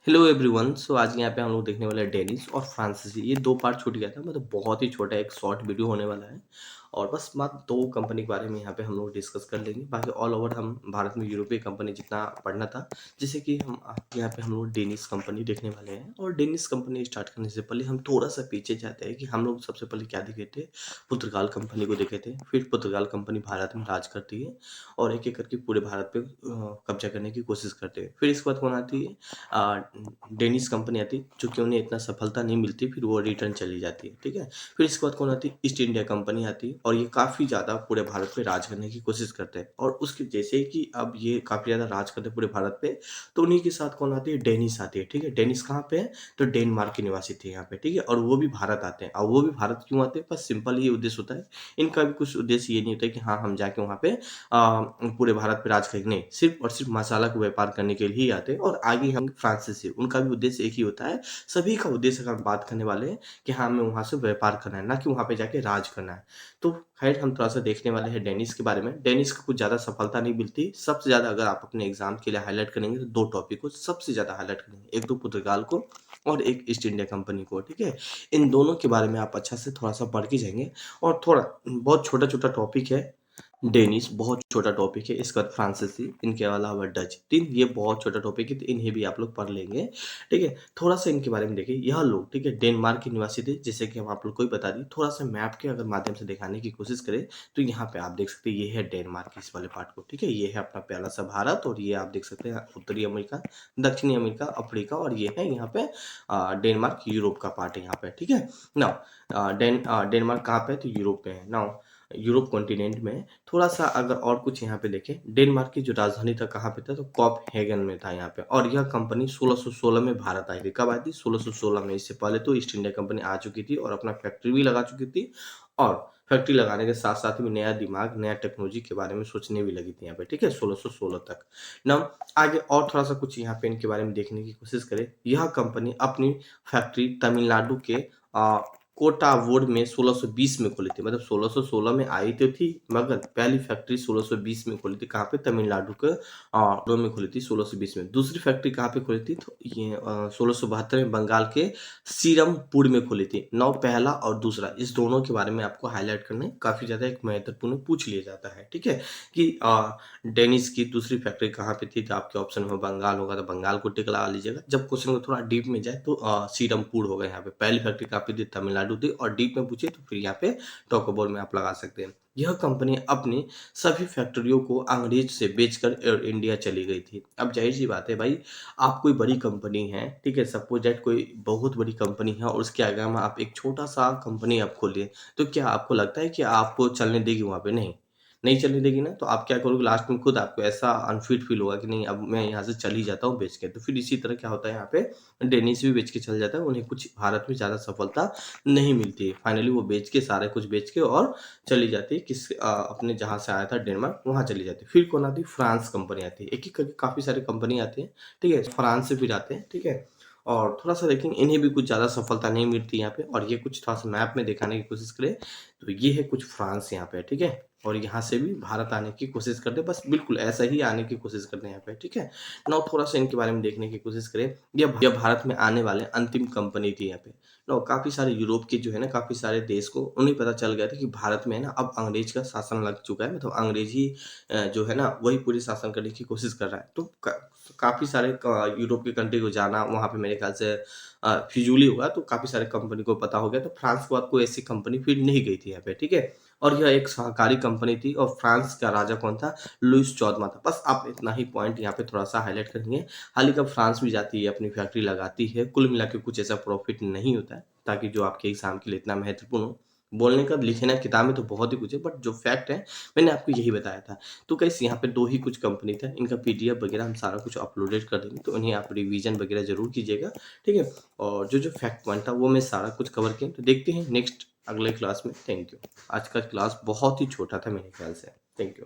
Hello everyone. सो आज यहाँ पे हम लोग देखने वाले हैं डेनिस और फ्रांसीसी। ये दो पार्ट छूट गया था, मतलब बहुत ही छोटा एक शॉर्ट वीडियो होने वाला है। और बस मात्र दो कंपनी के बारे में यहाँ पे हम लोग डिस्कस कर लेंगे। बाकी ऑल ओवर हम भारत में यूरोपीय कंपनी जितना पढ़ना था, जैसे कि हम यहाँ पे हम लोग डेनिस कंपनी देखने वाले हैं। और डेनिस कंपनी स्टार्ट करने से पहले हम थोड़ा सा पीछे जाते हैं कि हम लोग सबसे पहले क्या देखे थे। पुर्तगाल कंपनी को देखे थे। फिर पुर्तगाल कंपनी भारत में राज करती है और एक एक करके पूरे भारत पे कब्जा करने की कोशिश करते हैं। फिर इसके बाद कौन आती है, आ, डेनिस कंपनी आती, जो कि उन्हें इतना सफलता नहीं मिलती, फिर वो रिटर्न चली जाती है। ठीक है। फिर इसके बाद कौन आती है, ईस्ट इंडिया कंपनी आती है और ये काफ़ी ज़्यादा पूरे भारत पे राज करने की कोशिश करते हैं। और उसके जैसे ही कि अब ये काफ़ी ज़्यादा राज करते हैं पूरे भारत पे, तो उन्हीं के साथ कौन आती है, डेनिस आती है। ठीक है। डेनिस कहाँ पे है, तो डेनमार्क के निवासी थे यहाँ पे। ठीक है। और वो भी भारत आते हैं। और वो भी भारत क्यों आते हैं, बस सिंपल ये उद्देश्य होता है। इनका भी कुछ उद्देश्य ये नहीं होता है कि हाँ हम जाके वहाँ पे पूरे भारत पे राज करेंगे, नहीं, सिर्फ और सिर्फ मसाला का व्यापार करने के लिए ही आते हैं। और आगे हम फ्रांसिस से, उनका भी उद्देश्य एक ही होता है। सभी का उद्देश्य अगर हम बात करने वाले हैं कि हाँ हमें वहाँ से व्यापार करना है, ना कि वहाँ पे जाके राज करना है। तो खैर हम थोड़ा सा देखने वाले हैं डेनिस के बारे में। डेनिस को कुछ ज़्यादा सफलता नहीं मिलती। सबसे ज़्यादा अगर आप अपने एग्जाम के लिए हाईलाइट करेंगे तो दो टॉपिक को सबसे ज़्यादा हाईलाइट करेंगे, एक तो पुर्तगाल को और एक ईस्ट इंडिया कंपनी को। ठीक है। इन दोनों के बारे में आप अच्छा से थोड़ा सा पढ़ के जाएंगे। और थोड़ा बहुत छोटा छोटा टॉपिक है। डेनिश बहुत छोटा टॉपिक है। इसके बाद फ्रांसीसी, इनके अलावा डच, तीन ये बहुत छोटा टॉपिक है, तो इन्हें भी आप लोग पढ़ लेंगे। ठीक है। थोड़ा सा इनके बारे में देखिए। यह लोग, ठीक है, डेनमार्क के निवासी थे, जैसे कि हम आप लोग को ही बता दी। थोड़ा सा मैप के अगर माध्यम से दिखाने की कोशिश करें तो यहाँ पे आप देख सकते हैं, ये है डेनमार्क इस वाले पार्ट को। ठीक है। ये है अपना प्यारा सा भारत और ये आप देख सकते हैं उत्तरी अमेरिका, दक्षिणी अमेरिका, अफ्रीका, और ये है यहाँ पे डेनमार्क, यूरोप का पार्ट है यहाँ पे। ठीक है। नाउ डेनमार्क कहाँ पे है, तो यूरोप पे है। नाउ यूरोप कॉन्टिनेंट में थोड़ा-सा अगर और कुछ यहाँ पे देखें, डेनमार्क की जो राजधानी था कहाँ पे था, तो कोपेनहेगन में था यहाँ पे। और यह कंपनी 1616 में भारत आई थी। कब आई थी, 1616 में। इससे पहले तो ईस्ट इंडिया कंपनी आ चुकी थी और अपना फैक्ट्री भी लगा चुकी थी। और फैक्ट्री लगाने के साथ-साथ में नया दिमाग, नया टेक्नोलॉजी के बारे में सोचने भी लगी थी यहाँ पे। ठीक है, 1616 तक। नाउ आगे और थोड़ा-सा कुछ यहाँ पे इनके बारे में देखने की कोशिश करें। यह कंपनी अपनी फैक्ट्री तमिलनाडु के अ, कोटावुर में 1620 में खोली थी। मतलब 1616 में आई तो थी, मगर पहली फैक्ट्री 1620 में खोली थी। कहाँ पे, तमिलनाडु के में खोली थी 1620 में। दूसरी फैक्ट्री कहाँ पे खोली थी, तो ये 1672 में बंगाल के सीरमपुर में खोली थी। नौ पहला और दूसरा, इस दोनों के बारे में आपको हाईलाइट करने काफ़ी ज़्यादा एक महत्वपूर्ण पूछ लिया जाता है। ठीक है। कि डेनिस की दूसरी फैक्ट्री कहाँ पे थी, तो आपके ऑप्शन में बंगाल होगा तो बंगाल को टिक लगा लीजिएगा। जब क्वेश्चन को थोड़ा डीप में जाए तो सीरमपुर होगा यहाँ पे। पहली फैक्ट्री कहाँ पे थी, तमिलनाडु थी। और डीप में पूछे तो फिर यहाँ पे टोकोबोल में आप लगा सकते हैं। यह कंपनी अपनी सभी फैक्ट्रियों को अंग्रेज से बेचकर एयर इंडिया चली गई थी। अब जाहिर सी बात है भाई, आप कोई बड़ी कंपनी है, ठीक है, सपोज दैट कोई बहुत बड़ी कंपनी है और उसके आगे में आप एक छोटा सा कंपनी आप खोलिए, तो क्या आपको लगता है कि आपको चलने देगी वहाँ पे? नहीं, नहीं चलने देगी ना। तो आप क्या करोगे, लास्ट में खुद आपको ऐसा अनफिट फील होगा कि नहीं अब मैं यहाँ से चल ही जाता हूँ बेच के। तो फिर इसी तरह क्या होता है, यहाँ पे डेनिस भी बेच के चल जाता है। उन्हें कुछ भारत में ज़्यादा सफलता नहीं मिलती है। फाइनली वो बेच के, सारे कुछ बेच के और चली जाती है अपने जहाँ से आया था डेनमार्क, वहाँ चली जाती है। फिर कौन आती है, फ्रांस कंपनी आती है। एक एक करके काफ़ी सारी कंपनी आती है। ठीक है। फ्रांस से फिर आते हैं। ठीक है। और थोड़ा सा देखेंगे, इन्हें भी कुछ ज़्यादा सफलता नहीं मिलती यहाँ पे। और ये कुछ थोड़ा सा मैप में दिखाने की कोशिश करें तो ये है कुछ फ्रांस यहाँ पे। ठीक है। और यहाँ से भी भारत आने की कोशिश करते हैं, बस बिल्कुल ऐसा ही आने की कोशिश करते हैं यहाँ पे। ठीक है। नाउ थोड़ा सा इनके बारे में देखने की कोशिश करें। यह भारत में आने वाले अंतिम कंपनी थी यहाँ पे। नाउ काफ़ी सारे यूरोप के जो है ना, काफ़ी सारे देश को उन्हें पता चल गया था कि भारत में है ना अब अंग्रेज का शासन लग चुका है। मतलब अंग्रेजी जो है ना वही पूरी शासन करने की कोशिश कर रहा है। तो काफ़ी सारे यूरोप के कंट्री को जाना, वहाँ पे मेरे ख्याल से फिजूल ही हुआ। तो काफ़ी सारे कंपनी को पता हो गया। तो फ्रांस के बाद कोई ऐसी कंपनी फिर नहीं गई थी यहाँ पे। ठीक है। और यह एक सहकारी कंपनी थी और फ्रांस का राजा कौन था, लुइस 14वां था। बस आप इतना ही पॉइंट यहाँ पे थोड़ा सा हाईलाइट करेंगे। हाल ही कब फ्रांस भी जाती है, अपनी फैक्ट्री लगाती है। कुल मिला के कुछ ऐसा प्रॉफिट नहीं होता है, ताकि जो आपके एग्जाम के लिए इतना महत्वपूर्ण हो। बोलने का, लिखना, किताब में तो बहुत ही कुछ है, बट जो फैक्ट है मैंने आपको यही बताया था। तो कैसे यहाँ पे दो ही कुछ कंपनी था। इनका पीडीएफ वगैरह हम सारा कुछ अपलोडेड कर देंगे, तो इन्हें आप रिवीजन वगैरह जरूर कीजिएगा। ठीक है। और जो जो फैक्ट पॉइंट था वो मैं सारा कुछ कवर किया। तो देखते हैं नेक्स्ट अगले क्लास में। Thank you. आज का क्लास बहुत ही छोटा था मेरे ख्याल से। Thank you.